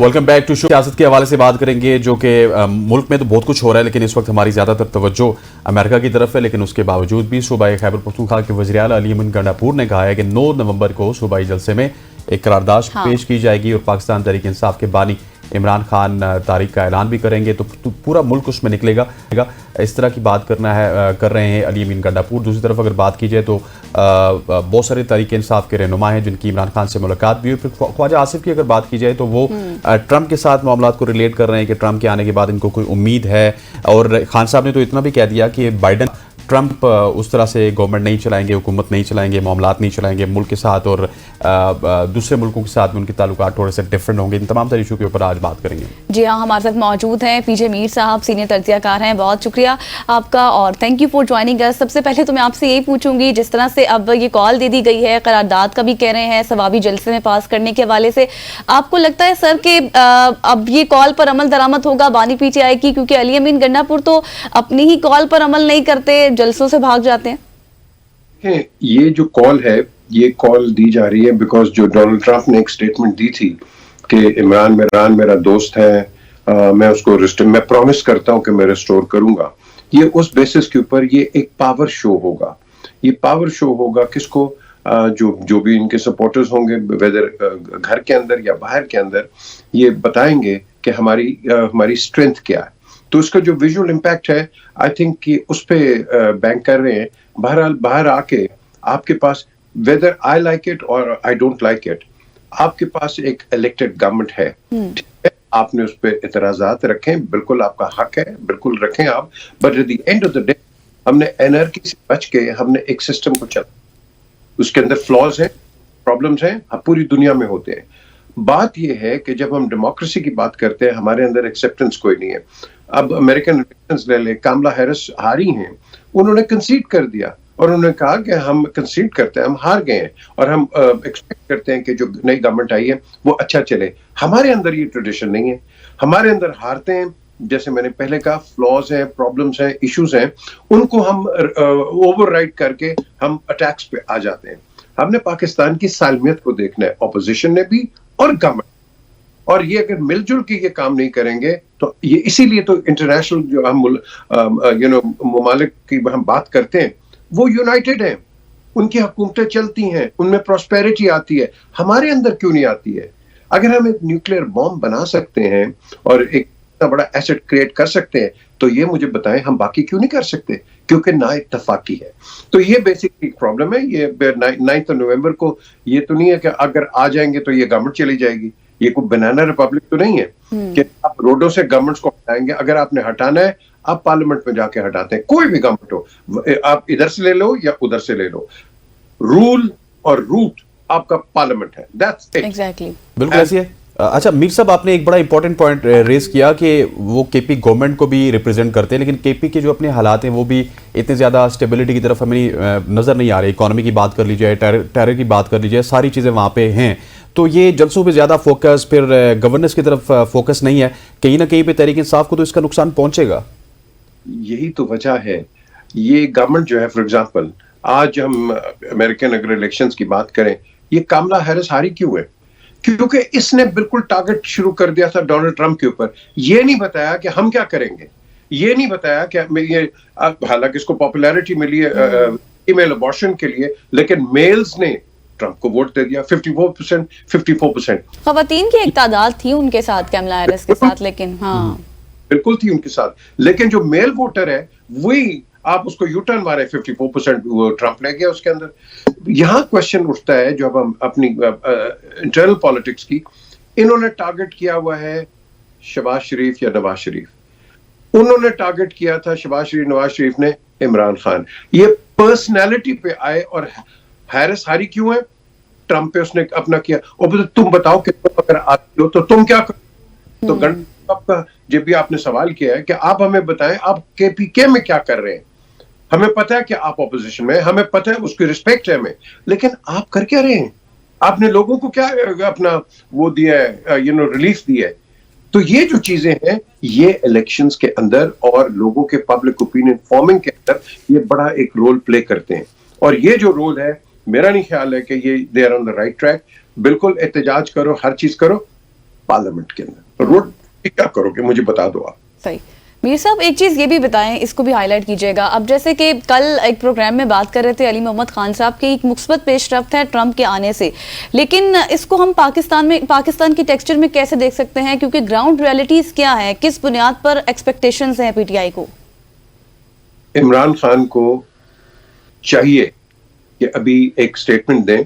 Welcome back to show. सियासत के हवाले से बात करेंगे, जो कि मुल्क में तो बहुत कुछ हो रहा है, लेकिन इस वक्त हमारी ज़्यादातर तवज्जो अमेरिका की तरफ है। लेकिन उसके बावजूद भी सूबाई खैबर पख्तूनख्वा के वज़ीर आला अली अमीन गंडापुर ने कहा है कि 9 नवंबर को सूबाई जलसे में एक करारदाद पेश की जाएगी और पाकिस्तान तहरीक इंसाफ के बानी इमरान खान तारीख का ऐलान भी करेंगे, तो पूरा मुल्क उसमें निकलेगा। इस तरह की बात कर रहे हैं अली अमीन गंडापुर। दूसरी तरफ अगर बात की जाए तो बहुत सारे तहरीक इंसाफ के रहनुमा हैं जिनकी इमरान खान से मुलाकात भी हुई। फिर ख्वाजा आसिफ की अगर बात की जाए तो वो ट्रंप के साथ मामलात को रिलेट कर रहे हैं कि ट्रंप के आने के बाद इनको कोई उम्मीद है। और खान साहब ने तो इतना भी कह दिया कि बाइडन ट्रंप उस तरह से गवर्नमेंट नहीं चलाएंगे, हुकूमत नहीं चलाएंगे, मामलात नहीं चलाएंगे मुल्क के साथ, और दूसरे मुल्कों के साथ में उनके ताल्लुकात थोड़े से डिफरेंट होंगे। इन तमाम इशू के ऊपर आज बात करेंगे। जी हाँ, हमारे साथ मौजूद हैं पीजे मीर साहब, सीनियर तज्जियाकार हैं। बहुत शुक्रिया आपका और thank you for joining us. सबसे पहले तो मैं आपसे यही पूछूंगी, जिस तरह से अब ये कॉल दे दी गई है, करारदाद का भी कह रहे हैं सवाबी जलसे में पास करने के हवाले से, आपको लगता है सर कि अब ये कॉल पर अमल दरामद होगा, बानी पीछे आएगी? क्योंकि अली अमीन गंडापुर तो अपनी ही कॉल पर अमल नहीं करते, जलसों से भाग जाते हैं। ये जो कॉल है, ये कॉल दी जा रही है बिकॉज जो डोनाल्ड ट्रंप ने एक स्टेटमेंट दी थी कि इमरान मेरा दोस्त है, मैं उसको मैं प्रॉमिस करता हूं कि मैं रिस्टोर करूंगा। ये उस बेसिस के ऊपर ये एक पावर शो होगा। ये पावर शो होगा किसको? जो भी इनके सपोर्टर्स होंगे, वेदर घर के अंदर या बाहर के अंदर, ये बताएंगे कि हमारी स्ट्रेंथ क्या है। तो उसका जो विजुअल इम्पैक्ट है, आई थिंक कि उस पे बैंक कर रहे हैं। बहरहाल बाहर आके आपके पास, वेदर आई लाइक इट और आई डोंट लाइक इट, आपके पास एक इलेक्टेड गवर्नमेंट है। ठीक है, आपने उस पर इतराजात रखें, बिल्कुल आपका हक है, बिल्कुल रखें आप। But at the end of the day हमने एनर्की से बच के हमने एक सिस्टम को चला, उसके अंदर फ्लॉज हैं, प्रॉब्लम्स हैं, पूरी दुनिया में होते हैं। बात यह है कि जब हम डेमोक्रेसी की बात करते हैं, हमारे अंदर एक्सेप्टेंस कोई नहीं है। अब अमेरिकन इलेक्शंस ले ले, कामला हैरिस हारी हैं, उन्होंने कंसीड कर दिया और उन्होंने कहा कि हम कंसीड करते हैं, हम हार गए हैं और हम एक्सपेक्ट करते हैं कि जो नई गवर्नमेंट आई है वो अच्छा चले। हमारे अंदर ये ट्रेडिशन नहीं है। हमारे अंदर हारते हैं, जैसे मैंने पहले कहा, फ्लॉज हैं, प्रॉब्लम्स हैं, इश्यूज हैं, उनको हम ओवरराइड करके हम अटैक्स पे आ जाते हैं। हमने पाकिस्तान की सालमियत को देखना है, ऑपोजिशन ने भी और गवर्नमेंट। और ये अगर मिलजुल के ये काम नहीं करेंगे तो ये, इसीलिए तो इंटरनेशनल जो हम ममालिक की हम बात करते हैं, वो यूनाइटेड हैं, उनकी हुकूमतें चलती हैं, उनमें प्रॉस्पेरिटी आती है। हमारे अंदर क्यों नहीं आती है? अगर हम एक न्यूक्लियर बॉम्ब बना सकते हैं और एक इतना बड़ा एसेट क्रिएट कर सकते हैं, तो ये मुझे बताएं हम बाकी क्यों नहीं कर सकते? क्योंकि ना इत्तफाकी है। तो ये बेसिकली प्रॉब्लम है। ये 9 नवंबर को ये तो नहीं है कि अगर आ जाएंगे तो ये गवर्नमेंट चली जाएगी। ये कोई बनाना रिपब्लिक तो नहीं है कि आप रोडों से गवर्नमेंट्स को हटाएंगे। अगर आपने हटाना है, आप पार्लियामेंट में जाके हटाते हैं, कोई भी गवर्नमेंट हो, आप इधर से ले लो या उधर से ले लो, रूल और रूट आपका पार्लियामेंट है। That's it. एग्जैक्टली, बिल्कुल ऐसी है। अच्छा मीर साहब, आपने एक बड़ा इंपॉर्टेंट पॉइंट रेज किया कि वो केपी गवर्नमेंट को भी रिप्रेजेंट करते हैं, लेकिन केपी के जो अपने हालात हैं वो भी इतने ज़्यादा स्टेबिलिटी की तरफ हमें नज़र नहीं आ रही। इकोनॉमी की बात कर लीजिए, टेरर की बात कर लीजिए, सारी चीज़ें वहाँ पे हैं। तो ये जलसों पे ज़्यादा फोकस, फिर गवर्नेंस की तरफ फोकस नहीं है, कहीं ना कहीं पे तहरीक इंसाफ को तो इसका नुकसान पहुंचेगा। यही तो वजह है। ये गवर्नमेंट जो है, फॉर एग्जांपल आज हम अमेरिकन अगर इलेक्शंस की बात करें, ये कामला हैरिस हारी क्यों है? क्योंकि इसने बिल्कुल टारगेट शुरू कर दिया था डोनाल्ड ट्रंप के ऊपर। ये नहीं बताया कि हम क्या करेंगे, ये नहीं बताया कि ये, हालांकि इसको पॉपुलैरिटी मिली है ईमेल अबॉर्शन के लिए, लेकिन मेल्स ने ट्रंप को वोट दे दिया 54%। खवातीन की एक तादाद थी उनके साथ, कैमला हैरिस के साथ, लेकिन हाँ बिल्कुल थी उनके साथ, लेकिन जो मेल वोटर है वही आप उसको यू टर्न मारे, 54% ट्रंप ले गया उसके अंदर। यहां क्वेश्चन उठता है जो अब हम अपनी इंटरनल पॉलिटिक्स की, इन्होंने टारगेट किया हुआ है शहबाज शरीफ या नवाज शरीफ। उन्होंने टारगेट किया था शहबाज शरीफ, नवाज शरीफ ने इमरान खान। ये पर्सनैलिटी पे आए और हैरिस हारी क्यों है? ट्रंप पे उसने अपना किया। और तुम बताओ कि तुम अगर आते हो तो तुम क्या करो? तो आपका जब भी आपने सवाल किया है कि आप हमें बताएं आप केपीके में क्या कर रहे हैं। हमें पता है कि आप ऑपोजिशन में, हमें पता है, उसकी रिस्पेक्ट है हमें, लेकिन आप कर क्या रहे हैं? आपने लोगों को क्या अपना वो दिया है, रिलीफ दिया है? तो ये जो चीजें हैं, ये इलेक्शंस के अंदर और लोगों के पब्लिक ओपिनियन फॉर्मिंग के अंदर ये बड़ा एक रोल प्ले करते हैं। और ये जो रोल है, मेरा नहीं ख्याल है कि ये they are on the right track. बिल्कुल एहतजाज करो, हर चीज करो, पार्लियामेंट के अंदर। रोड क्या करोगे मुझे बता दो आप। सही। मीर साहब एक चीज़ ये भी बताएं, इसको भी हाईलाइट कीजिएगा। अब जैसे कि कल एक प्रोग्राम में बात कर रहे थे अली मोहम्मद खान साहब की एक मुस्बत पेशरफ्त है ट्रंप के आने से, लेकिन इसको हम पाकिस्तान की टेक्सचर में कैसे देख सकते हैं, क्योंकि ग्राउंड रियलिटीज क्या है, किस बुनियाद पर एक्सपेक्टेशंस हैं पीटीआई को? इमरान खान को चाहिए कि अभी एक स्टेटमेंट दें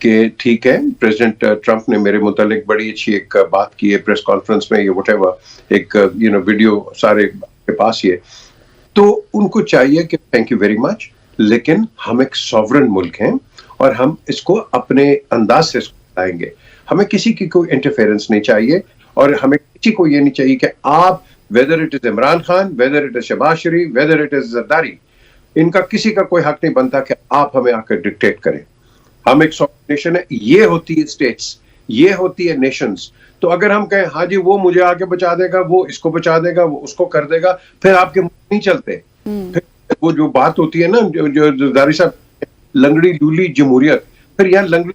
कि ठीक है प्रेसिडेंट ट्रंप ने मेरे मुतालिक बड़ी अच्छी एक बात की है प्रेस कॉन्फ्रेंस में, ये व्हाटएवर एक वीडियो सारे के पास ये, तो उनको चाहिए कि थैंक यू वेरी मच, लेकिन हम एक सॉवरन मुल्क हैं और हम इसको अपने अंदाज से लाएंगे, हमें किसी की कोई इंटरफेरेंस नहीं चाहिए और हमें किसी को ये नहीं चाहिए कि आप whether it is Imran Khan, whether it is Shehbaz Sharif, whether it is Zardari, इनका किसी का कोई हक नहीं बनता कि आप हमें आकर डिक्टेट करें। हम एक सॉफ्ट नेशन है, ये होती है स्टेट्स, ये होती है नेशंस। तो अगर हम कहें हाँ जी वो मुझे आके बचा देगा, वो इसको बचा देगा, वो उसको कर देगा, फिर आपके मुंह नहीं चलते। फिर वो जो बात होती है ना जो दारी साहब, लंगड़ी लूली जमहूरियत, फिर यार लंगड़ी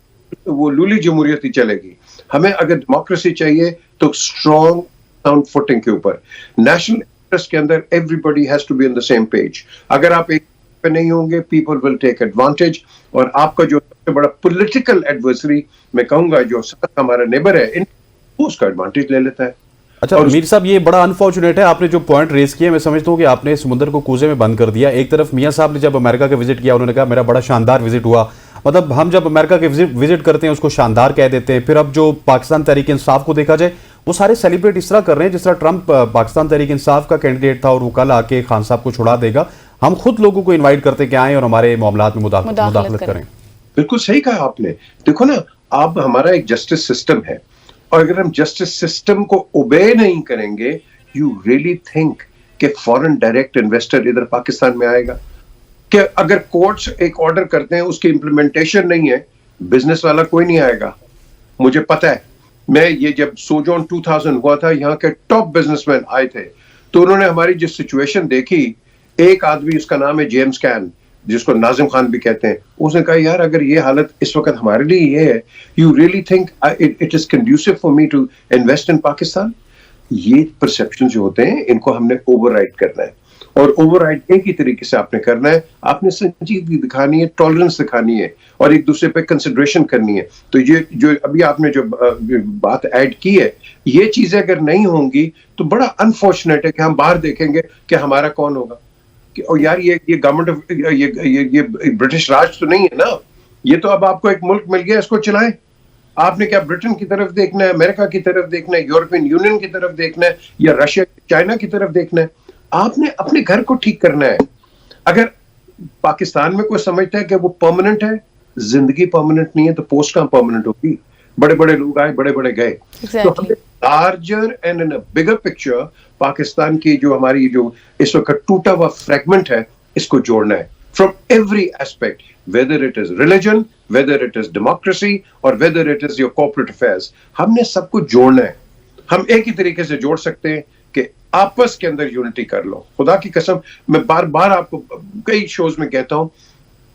वो लूली जमहूरियत ही चलेगी। हमें अगर डेमोक्रेसी चाहिए तो स्ट्रॉन्ग साउंड फुटिंग के ऊपर, नेशनल इंटरेस्ट के अंदर everybody has to be on the same page. अगर आप एक पे नहीं होंगे पीपल विल टेक एडवांटेज, और आपका जो सबसे बड़ा पॉलिटिकल एडवर्सरी मैं कहूंगा जो हमारा नेबर है उसका एडवांटेज ले लेता है। अच्छा मीर साहब, ये बड़ा अनफॉर्चुनेट है, आपने जो पॉइंट रेस किया, मैं समझता हूँ कि आपने समुद्र को कूजे में बंद कर दिया। एक तरफ मियां साहब ने जब अमेरिका का विजिट किया, उन्होंने कहा मेरा बड़ा शानदार विजिट हुआ, मतलब हम जब अमेरिका के विजिट करते हैं उसको शानदार कह देते हैं। फिर अब जो पाकिस्तान तहरीक इंसाफ को देखा जाए, वो सारे सेलिब्रेट इस तरह कर रहे हैं जिस तरह ट्रंप पाकिस्तान तहरीक इंसाफ का कैंडिडेट था और वो कल आके खान साहब को छुड़ा देगा। हम खुद लोगों को इन्वाइट करते कि आए और हमारे मामलात में मुदाखलत करें। बिल्कुल सही कहा आपने। देखो ना, अब हमारा एक जस्टिस सिस्टम है और अगर हम जस्टिस सिस्टम को ओबे नहीं करेंगे, यू रियली थिंक कि फॉरेन डायरेक्ट इन्वेस्टर इधर पाकिस्तान में आएगा? कि अगर कोर्ट्स एक ऑर्डर करते हैं उसकी इंप्लीमेंटेशन नहीं है, बिजनेस वाला कोई नहीं आएगा। मुझे पता है, मैं ये जब सोजोन 2000 हुआ था, यहाँ के टॉप बिजनेसमैन आए थे, तो उन्होंने हमारी जो सिचुएशन देखी, एक आदमी उसका नाम है जेम्स कैन, जिसको नाजिम खान भी कहते हैं, उसने कहा यार अगर ये हालत इस वक्त हमारे लिए ये है, you really think it is conducive for me to invest in Pakistan? ये परसेप्शन जो होते हैं इनको हमने ओवरराइड करना है, और ओवरराइड एक ही तरीके से आपने करना है, आपने संजीदगी दिखानी है, टॉलरेंस दिखानी है और एक दूसरे पे कंसिडरेशन करनी है। तो ये जो अभी आपने जो बात ऐड की है, ये चीजें अगर नहीं होंगी तो बड़ा अनफॉर्चुनेट है कि हम बाहर देखेंगे कि हमारा कौन होगा। और यार ये गवर्नमेंट ये ब्रिटिश राज तो नहीं है ना, ये तो अब आपको एक मुल्क मिल गया, इसको चलाएं। आपने क्या ब्रिटेन की तरफ देखना है, अमेरिका की तरफ देखना है, यूरोपियन यूनियन की तरफ देखना है, या रशिया चाइना की तरफ देखना है? आपने अपने घर को ठीक करना है। अगर पाकिस्तान में कोई समझता है कि वो परमानेंट है, जिंदगी परमानेंट नहीं है, तो पोस्ट कहां परमानेंट होगी? बड़े बड़े लोग आए, बड़े बड़े गए। तो हमें larger and in a bigger picture Pakistan की जो हमारी जो इस वक्त टूटा हुआ फ्रेगमेंट है, इसको जोड़ना है from every aspect, whether it is religion, whether it is democracy और whether it is your corporate affairs. हमने सबको जोड़ना है। हम एक ही तरीके से जोड़ सकते हैं कि आपस के अंदर यूनिटी कर लो। खुदा की कसम, मैं बार बार आपको कई शोज में कहता हूं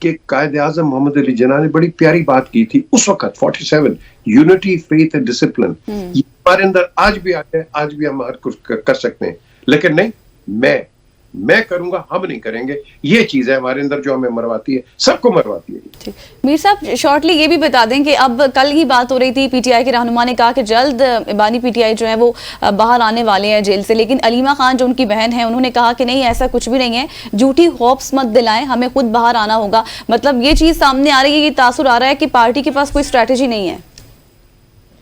कि कायद आजम मोहम्मद अली जिन्ना ने बड़ी प्यारी बात की थी उस वक्त 47, यूनिटी, फेथ एंड डिसिप्लिन। ये हमारे अंदर आज भी आते हैं, आज भी हम हर कुछ कर सकते हैं, लेकिन नहीं मैं करूंगा, हम नहीं करेंगे। ये चीज है हमारे अंदर जो हमें मरवाती है, सबको मरवाती है। मीर साहब शॉर्टली ये भी बता दें कि अब कल ही बात हो रही थी, पीटीआई के रहनुमा ने कहा कि जल्द इबानी पीटीआई जो है वो बाहर आने वाले हैं जेल से, लेकिन अलीमा खान जो उनकी बहन है उन्होंने कहा कि नहीं ऐसा कुछ भी नहीं है, झूठी होप्स मत दिलाएं, हमें खुद बाहर आना होगा। मतलब ये चीज सामने आ रही है, ये तासुर आ रहा है कि पार्टी के पास कोई स्ट्रैटेजी नहीं है।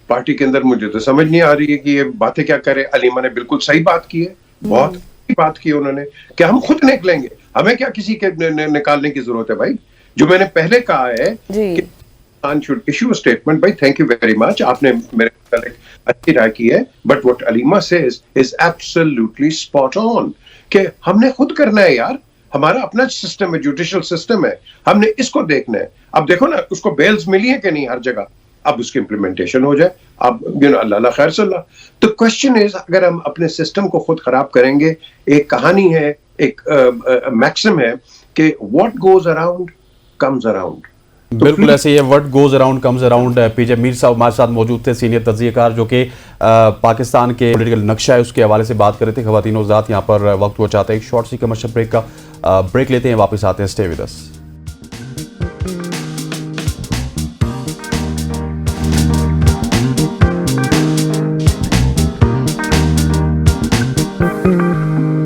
पार्टी के अंदर मुझे तो समझ नहीं आ रही है कि ये बातें क्या करे। अलीमा ने बिल्कुल सही बात की है, बहुत बात की उन्होंने कि हम खुद निकलेंगे, हमें क्या किसी के निकालने की जरूरत है। भाई जो मैंने पहले कहा है कि Khan should issue a statement. भाई थैंक यू वेरी मच, आपने मेरे एक अच्छी राय की है, but what Aleema says is absolutely spot on कि हमने खुद करना है यार। हमारा अपना सिस्टम है, जुडिशियल सिस्टम है, हमने इसको देखना है। अब देखो ना, उसको बेल्स मिली है कि नहीं हर जगह, अब उसकी इंप्लीमेंटेशन हो जाए। अब अल्लाह खैर सल्ला। तो क्वेश्चन इज, अगर हम अपने सिस्टम को खुद खराब करेंगे, एक कहानी है, एक मैक्सिम है कि what goes around comes around. बिल्कुल ऐसे ये what goes around comes around. PJ Mir साहब हमारे साथ मौजूद थे, सीनियर तज्जियाकार, जो कि पाकिस्तान के पॉलिटिकल नक्शा है उसके हवाले से बात कर रहे थे। ख़वातीन और ज़ात यहाँ पर वक्त वो चाहते हैं एक शॉर्ट सी कमर्शियल ब्रेक का, ब्रेक लेते हैं, वापस आते हैं। Stay with us.